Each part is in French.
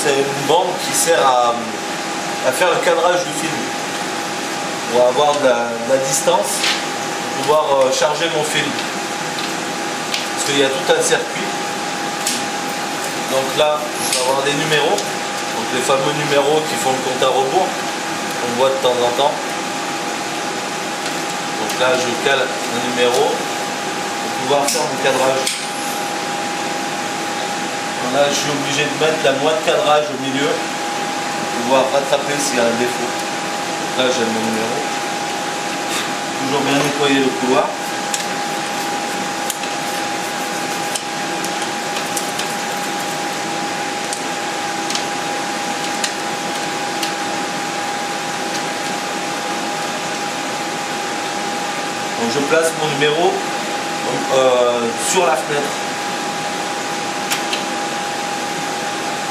c'est une bande qui sert à faire le cadrage du film. Pour avoir de la distance, pour pouvoir charger mon film. Parce qu'il y a tout un circuit. Donc là, je vais avoir des numéros. Donc les fameux numéros qui font le compte à rebours. On voit de temps en temps. Donc là, je cale un numéro pour pouvoir faire mon cadrage. Donc là, je suis obligé de mettre la moitié de cadrage au milieu pour pouvoir rattraper s'il y a un défaut. Donc là, j'ai mon numéro. Toujours bien nettoyer le couloir. Donc je place mon numéro sur la fenêtre.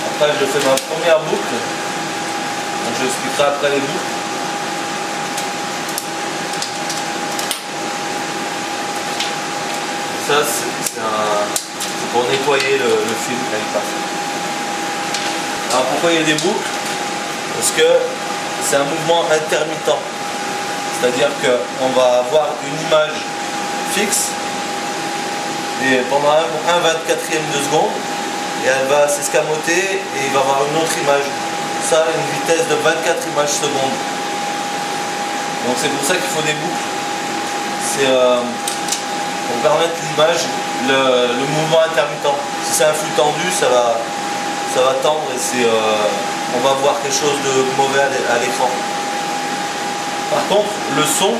Après je fais ma première boucle. Donc je expliquerai après les boucles. Ça c'est pour nettoyer le film quand il passe. Alors pourquoi il y a des boucles? Parce que c'est un mouvement intermittent. C'est-à-dire qu'on va avoir une image fixe et pendant un 24e de seconde et elle va s'escamoter et il va y avoir une autre image. Ça a une vitesse de 24 images secondes. Donc c'est pour ça qu'il faut des boucles. C'est pour permettre l'image, le mouvement intermittent. Si c'est un flux tendu, ça va tendre et on va voir quelque chose de mauvais à l'écran. Par contre, le son,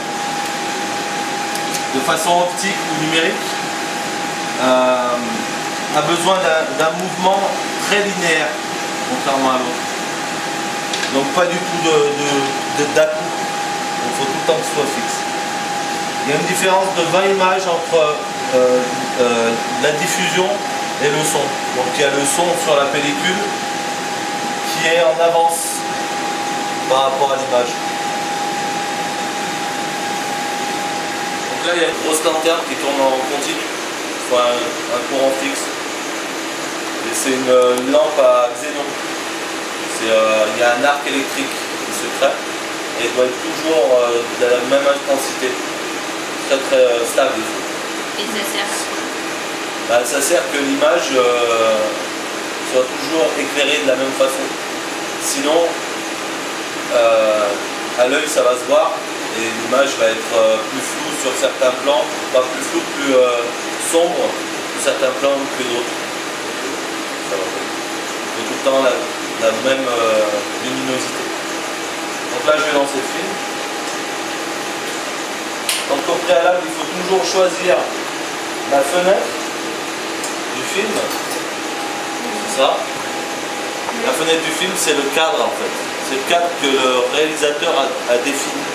de façon optique ou numérique, a besoin d'un mouvement très linéaire, contrairement à l'autre. Donc pas du tout d'à-coup. Il faut tout le temps que ce soit fixe. Il y a une différence de 20 images entre la diffusion et le son. Donc il y a le son sur la pellicule qui est en avance par rapport à l'image. Là, il y a une grosse lanterne qui tourne en continu, soit un courant fixe. Et c'est une lampe à xénon. Il y a un arc électrique qui se crée et il doit être toujours de la même intensité, très très stable. Et ça sert à quoi? Ça sert que l'image soit toujours éclairée de la même façon. Sinon, à l'œil, ça va se voir. Et l'image va être plus floue sur certains plans, pas plus floue, plus sombre sur certains plans que d'autres. Ça va faire tout le temps la même luminosité. Donc là je vais lancer le film. Donc au préalable il faut toujours choisir la fenêtre du film. C'est ça. La fenêtre du film c'est le cadre en fait. C'est le cadre que le réalisateur a défini.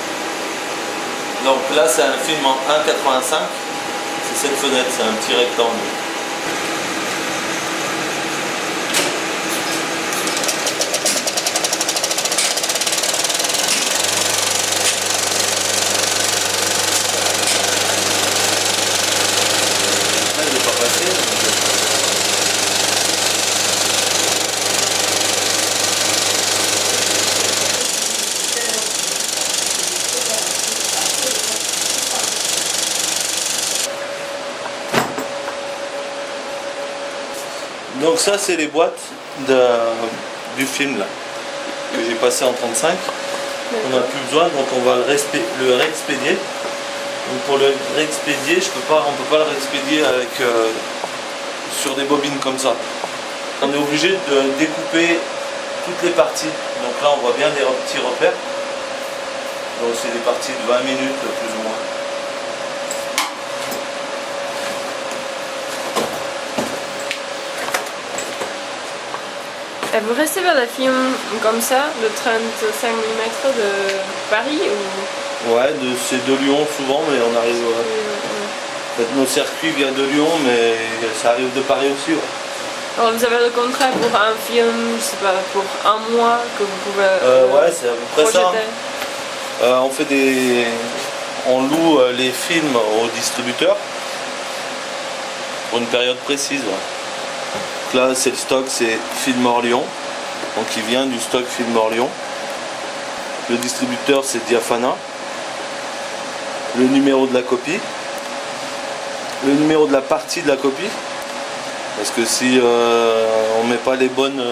Donc là c'est un film en 1,85, c'est cette fenêtre, c'est un petit rectangle. Là il n'est pas passé. Donc ça c'est les boîtes du film là, que j'ai passé en 35. On n'a plus besoin, donc on va le réexpédier. Donc pour le réexpédier, on ne peut pas le réexpédier avec, sur des bobines comme ça. On est obligé de découper toutes les parties. Donc là on voit bien des petits repères. Donc c'est des parties de 20 minutes plus ou moins. Et vous restez vers des films comme ça, de 35 mm de Paris ou... Ouais, c'est de Lyon souvent, mais on arrive... En fait, nos circuits viennent de Lyon, mais ça arrive de Paris aussi. Ouais. Alors vous avez le contrat pour un film, je sais pas, pour un mois que vous pouvez ouais, c'est à peu près ça. On loue les films aux distributeurs pour une période précise. Ouais. Là, c'est le stock, c'est Film hors Lyon. Donc il vient du stock Film Orléans. Le distributeur c'est Diafana. Le numéro de la copie. Le numéro de la partie de la copie. Parce que si on ne met pas les bonnes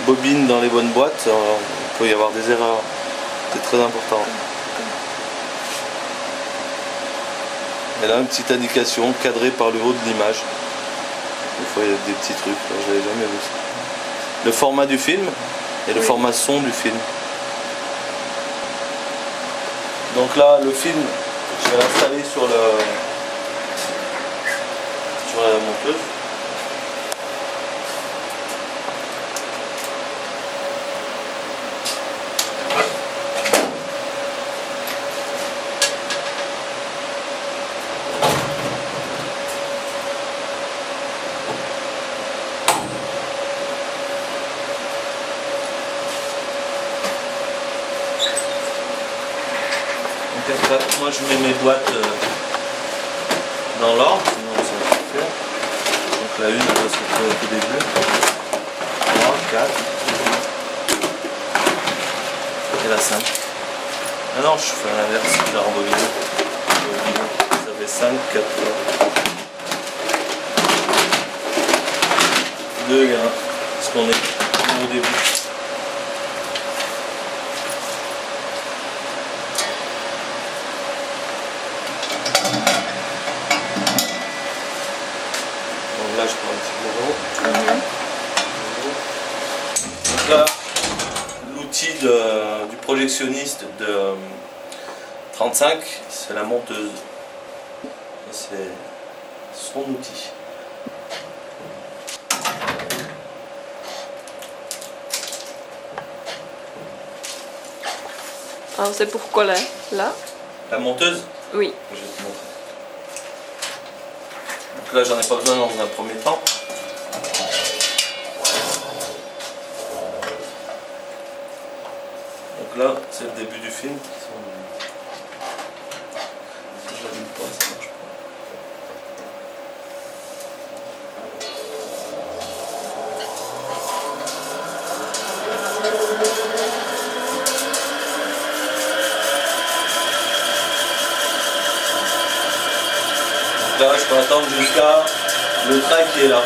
bobines dans les bonnes boîtes, il peut y avoir des erreurs. C'est très important. Et là, une petite indication cadrée par le haut de l'image. Des fois, il y a des petits trucs, je n'avais jamais vu ça. Le format du film et le format son du film. Donc là, le film, je vais l'installer sur la monteuse. Moi je mets mes boîtes dans l'ordre, sinon ça va pas faire. Donc la une elle va se retrouver au tout début. 3, 4. Et la 5. Ah non, je fais l'inverse, je la rembobine. Ça fait 5, 4, 2 et 1. Parce qu'on est au début. Là, je prends un petit bureau. Donc là, l'outil du projectionniste de 35, c'est la monteuse. C'est son outil. Alors c'est pour coller là? La monteuse? Oui. Je vais te montrer. Donc là, j'en ai pas besoin dans un premier temps. Donc là, c'est le début du film. Si j'allume pas, ça marche pas. Donc là, je peux attendre jusqu'à le train qui est là.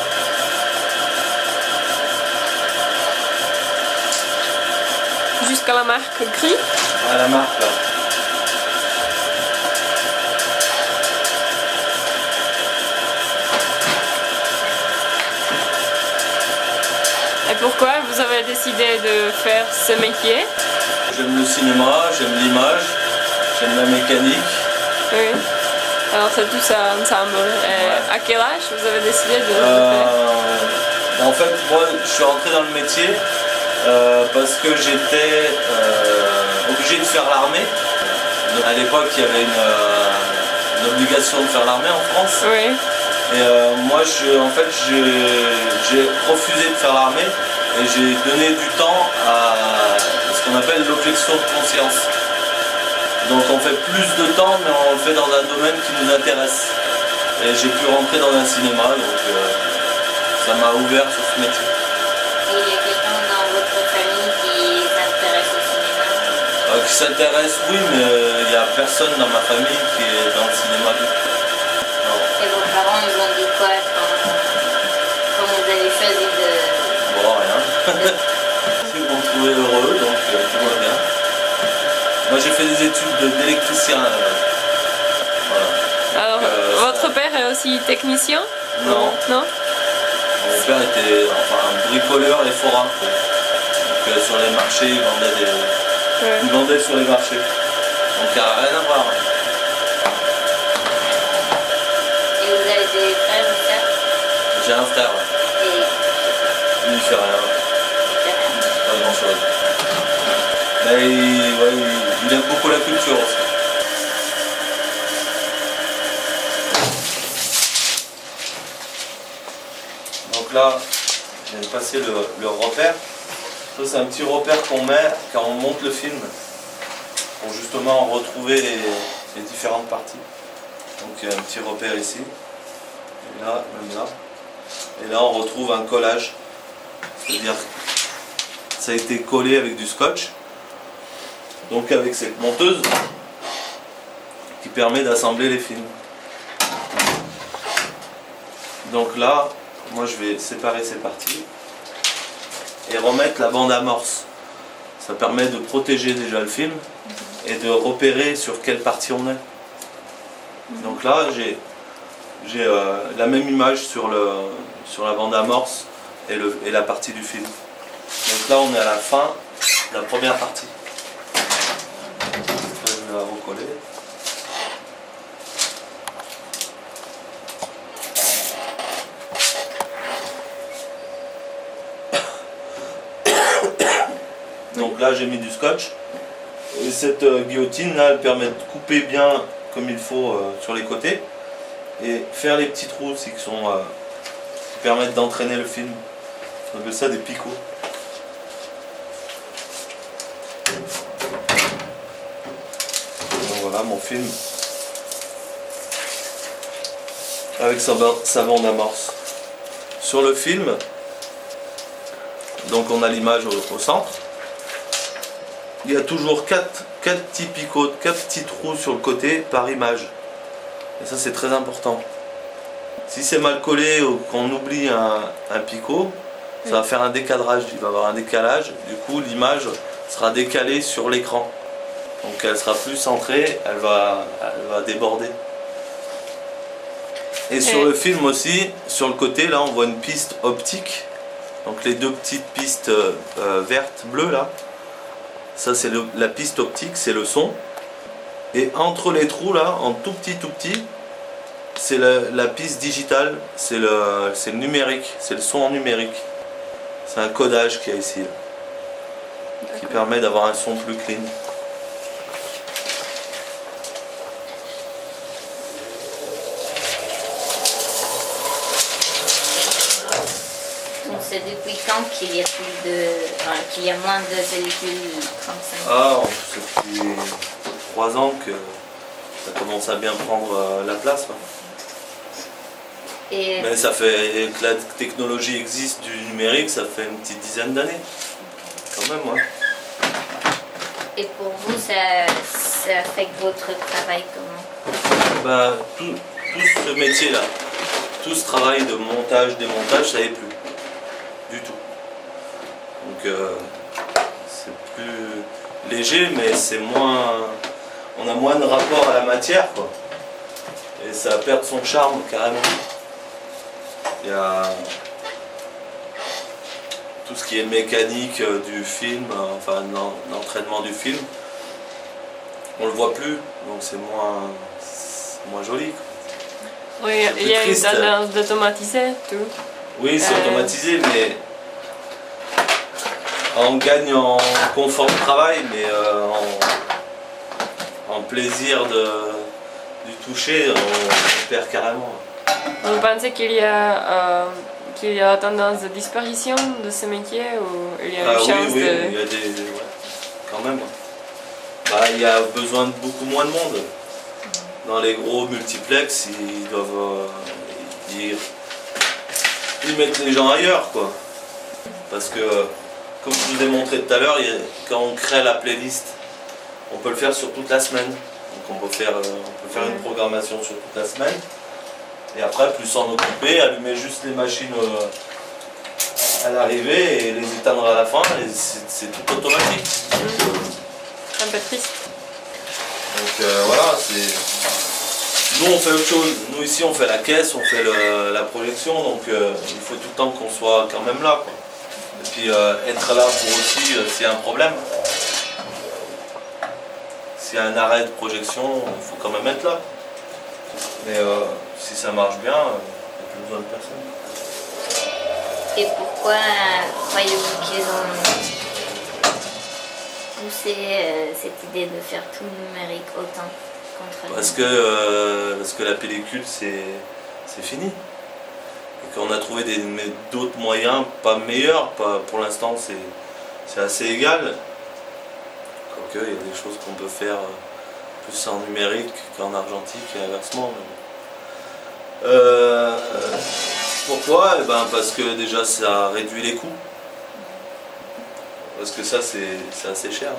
Jusqu'à la marque gris? À la marque là. Et pourquoi vous avez décidé de faire ce métier? J'aime le cinéma, j'aime l'image, j'aime la mécanique. Oui. Alors c'est tout ça ensemble. Et à quel âge vous avez décidé de le faire? En fait, moi, je suis rentré dans le métier parce que j'étais obligé de faire l'armée. À l'époque, il y avait une obligation de faire l'armée en France. Oui. Et moi, en fait, j'ai refusé de faire l'armée et j'ai donné du temps à ce qu'on appelle l'objection de conscience. Donc on fait plus de temps, mais on le fait dans un domaine qui nous intéresse. Et j'ai pu rentrer dans un cinéma, donc ça m'a ouvert sur ce métier. Et il y a quelqu'un dans votre famille qui s'intéresse au cinéma? Qui s'intéresse, oui, mais il n'y a personne dans ma famille qui est dans le cinéma. Et vos parents, ils ont dit quoi quand vous avez choisi de... Bon, rien. Ils m'ont trouvé heureux, donc tout va bien. Moi j'ai fait des études d'électricien. Voilà. Alors, votre père est aussi technicien? Non. Non? Mon père était un bricoleur et forain. Donc sur les marchés, il vendait sur les marchés. Donc il n'y a rien à voir. Et vous avez des frères ou sœurs? J'ai un frère. Et Il ne fait rien. Pas grand chose. Mais il aime beaucoup la culture aussi. Donc là, je viens de passer le repère. Ça c'est un petit repère qu'on met quand on monte le film pour justement retrouver les différentes parties. Donc il y a un petit repère ici, et là, même là. Et là on retrouve un collage. C'est-à-dire ça a été collé avec du scotch. Donc avec cette monteuse qui permet d'assembler les films. Donc là, moi je vais séparer ces parties et remettre la bande amorce. Ça permet de protéger déjà le film et de repérer sur quelle partie on est. Donc là, j'ai la même image sur la bande amorce et la partie du film. Donc là, on est à la fin de la première partie. Je vais la recoller. Donc là, j'ai mis du scotch. Et cette guillotine là, elle permet de couper bien comme il faut sur les côtés et faire les petits trous aussi qui permettent d'entraîner le film. On appelle ça des picots. Donc voilà mon film avec sa bande amorce. Sur le film, donc on a l'image au centre. Il y a toujours 4 petits picots, 4 petits trous sur le côté par image. Et ça c'est très important. Si c'est mal collé ou qu'on oublie un picot, ça va faire un décadrage, il va y avoir un décalage. Du coup l'image sera décalée sur l'écran. Donc elle sera plus centrée, elle va déborder. Et sur le film aussi, sur le côté là on voit une piste optique. Donc les deux petites pistes vertes, bleues là. Ça c'est la piste optique, c'est le son. Et entre les trous là, en tout petit, c'est la piste digitale, c'est le numérique, c'est le son en numérique. C'est un codage qu'il y a ici, là, qui permet d'avoir un son plus clean. Donc c'est depuis quand qu'il y a qu'il y a moins de pellicules comme ça? Ah, c'est depuis 3 ans que ça commence à bien prendre la place. Hein. Mais ça fait que la technologie existe du numérique, ça fait une petite dizaine d'années. Quand même, ouais. Et pour vous, ça affecte votre travail comment? Bah, tout ce métier-là, tout ce travail de montage, démontage, ça n'est plus. Du tout. Donc c'est plus léger, mais c'est moins. On a moins de rapport à la matière, quoi. Et ça perd son charme carrément. Il y a tout ce qui est mécanique du film, enfin l'entraînement du film. On le voit plus, donc c'est moins joli, quoi. Oui, il y a une tendance d'automatiser tout. Oui, c'est automatisé, mais on gagne en confort de travail, mais en plaisir du toucher, on perd carrément. Vous pensez qu'il y a tendance de disparition de ce métier ou il y a une chance oui, de... il y a quand même. Bah, il y a besoin de beaucoup moins de monde. Dans les gros multiplex, ils doivent ils mettent les gens ailleurs, quoi. Parce que, comme je vous ai montré tout à l'heure, quand on crée la playlist, on peut le faire sur toute la semaine. Donc on peut faire une programmation sur toute la semaine. Et après, plus s'en occuper, allumer juste les machines à l'arrivée et les éteindre à la fin, et c'est tout automatique. Un peu triste. Donc voilà, nous on fait autre chose. Nous ici on fait la caisse, on fait la projection, donc il faut tout le temps qu'on soit quand même là, quoi. Et puis être là pour aussi s'il y a un problème. S'il y a un arrêt de projection, il faut quand même être là. Mais si ça marche bien, il n'y a plus besoin de personne. Et pourquoi croyez-vous qu'ils ont poussé cette idée de faire tout numérique autant contre Parce que la pellicule c'est fini. Et qu'on a trouvé d'autres moyens, pas meilleurs, pour l'instant c'est assez égal. Quoique il y a des choses qu'on peut faire plus en numérique qu'en argentique et inversement. Pourquoi? Parce que déjà ça réduit les coûts. Parce que ça c'est assez cher.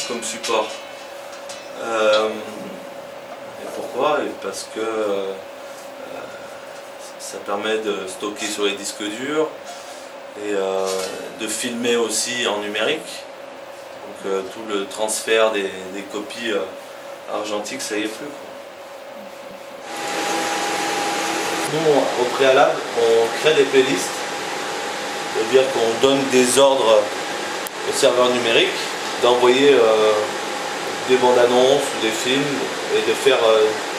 Comme support. Et pourquoi? Parce que ça permet de stocker sur les disques durs et de filmer aussi en numérique. Donc tout le transfert des copies argentiques, ça y est plus, quoi. Nous, au préalable, on crée des playlists. C'est-à-dire qu'on donne des ordres au serveur numérique d'envoyer des bandes annonces ou des films et de faire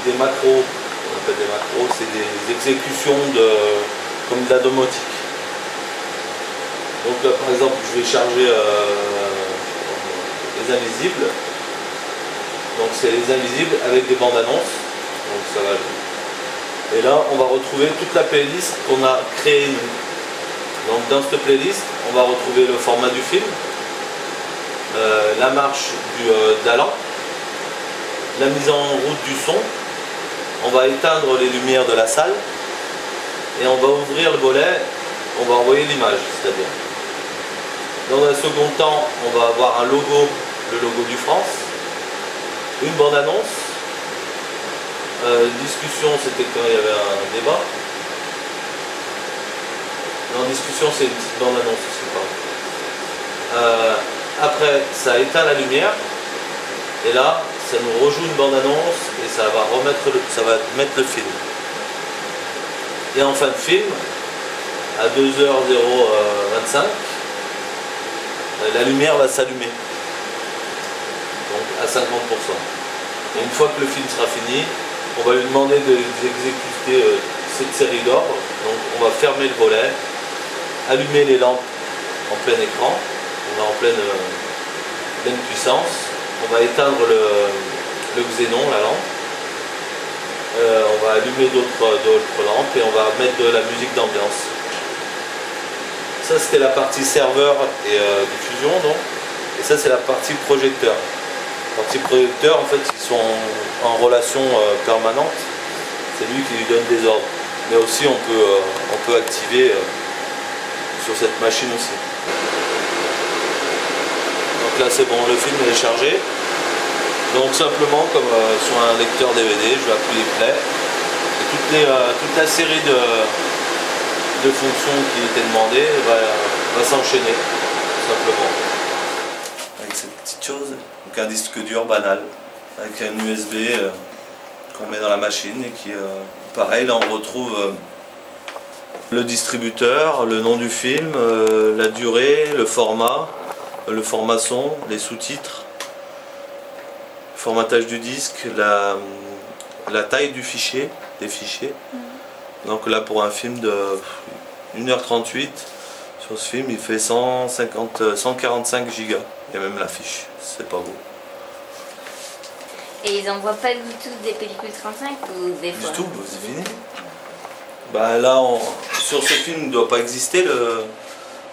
des macros. On appelle des macros, c'est des exécutions comme de la domotique. Donc là, par exemple, je vais charger les invisibles. Donc c'est les invisibles avec des bandes annonces. Donc ça va. Et là, on va retrouver toute la playlist qu'on a créée nous. Donc dans cette playlist, on va retrouver le format du film, la marche d'allant, la mise en route du son, on va éteindre les lumières de la salle et on va ouvrir le volet, on va envoyer l'image, c'est-à-dire. Dans un second temps, on va avoir un logo, le logo du France, une bande-annonce, discussion, c'était quand il y avait un débat. En discussion, c'est une petite bande-annonce aussi, après, ça éteint la lumière, et là, ça nous rejoue une bande-annonce, et ça va mettre le film. Et en fin de film, à 2h25, la lumière va s'allumer, donc à 50%. Et une fois que le film sera fini, on va lui demander d'exécuter cette série d'ordres. Donc on va fermer le volet, allumer les lampes en plein écran, on est en pleine puissance, on va éteindre le xénon, la lampe, on va allumer d'autres lampes et on va mettre de la musique d'ambiance. Ça c'était la partie serveur et diffusion donc, et ça c'est la partie projecteur. La partie projecteur, en fait, ils sont en relation permanente, c'est lui qui lui donne des ordres. Mais aussi on peut activer sur cette machine aussi. Donc là c'est bon, le film est chargé. Donc simplement comme sur un lecteur DVD, je vais appuyer play. Et toute la série de fonctions qui étaient demandées va s'enchaîner, tout simplement. Avec cette petite chose, donc un disque dur banal, avec un USB qu'on met dans la machine et qui, pareil, là on retrouve le distributeur, le nom du film, la durée, le format son, les sous-titres, le formatage du disque, la taille du fichier, des fichiers. Donc là pour un film de 1h38, sur ce film il fait 145 gigas. Il y a même l'affiche, c'est pas beau. Et ils envoient pas du tout des pellicules 35 ou des fois? Du tout, c'est fini. Bah là, sur ce film, il ne doit pas exister,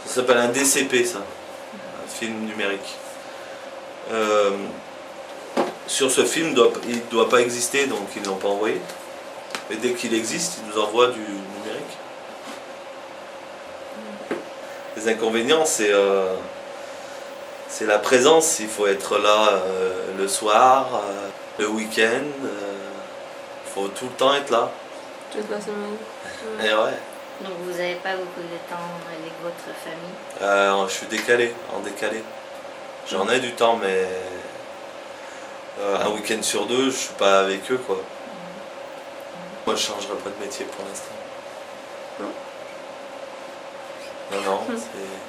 ça s'appelle un DCP, ça, un film numérique. Sur ce film, il ne doit pas exister, donc ils ne l'ont pas envoyé. Mais dès qu'il existe, ils nous envoient du numérique. Les inconvénients, c'est la présence, il faut être là le soir, le week-end, il faut tout le temps être là. Toute la semaine. Et ouais. Donc vous n'avez pas beaucoup de temps avec votre famille? Je suis en décalé. J'en ai du temps, mais un week-end sur deux, je suis pas avec eux, quoi. Moi, je changerai pas de métier pour l'instant. Non,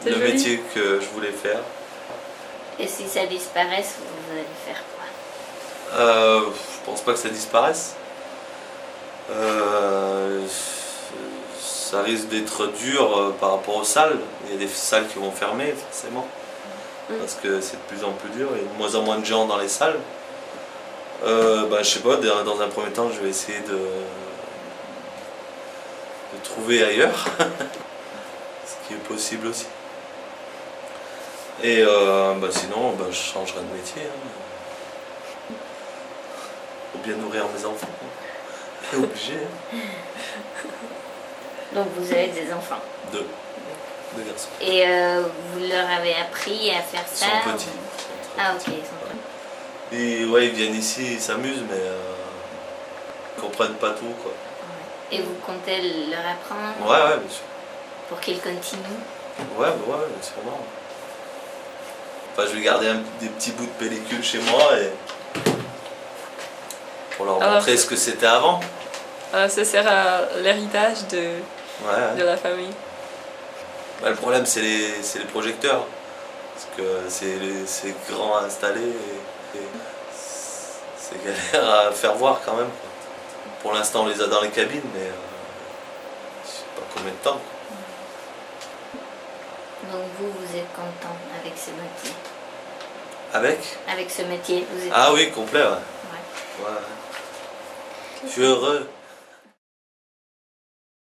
c'est le joli. métier que je voulais faire. Et si ça disparaisse, vous allez faire quoi? Je pense pas que ça disparaisse. Ça risque d'être dur par rapport aux salles. Il y a des salles qui vont fermer forcément. Parce que c'est de plus en plus dur, il y a de moins en moins de gens dans les salles. Je sais pas, dans un premier temps je vais essayer de trouver ailleurs. Ce qui est possible aussi. Et sinon je changerai de métier. Faut bien nourrir mes enfants. C'est obligé. Donc vous avez des enfants? 2. Deux garçons. Et vous leur avez appris à faire Ils ça sont petits. ou- Ah ok, ils sont petits. Et ouais, ils viennent ici, ils s'amusent, mais ils comprennent pas tout, quoi. Ouais. Et vous comptez leur apprendre Ouais, bien sûr. pour qu'ils continuent? Ouais, sûrement. Enfin, je vais garder des petits bouts de pellicule chez moi et pour leur Alors, montrer ce que c'était avant. Ce sera l'héritage de Ouais. la famille. Bah, le problème, c'est les projecteurs. Parce que c'est grand à installer et c'est galère à faire voir quand même, quoi. Pour l'instant, on les a dans les cabines, mais je sais pas combien de temps. Donc vous êtes content avec ce métier? Avec Avec ce métier, vous êtes... Ah oui, complet, ouais. Ouais. Ouais. Je suis heureux.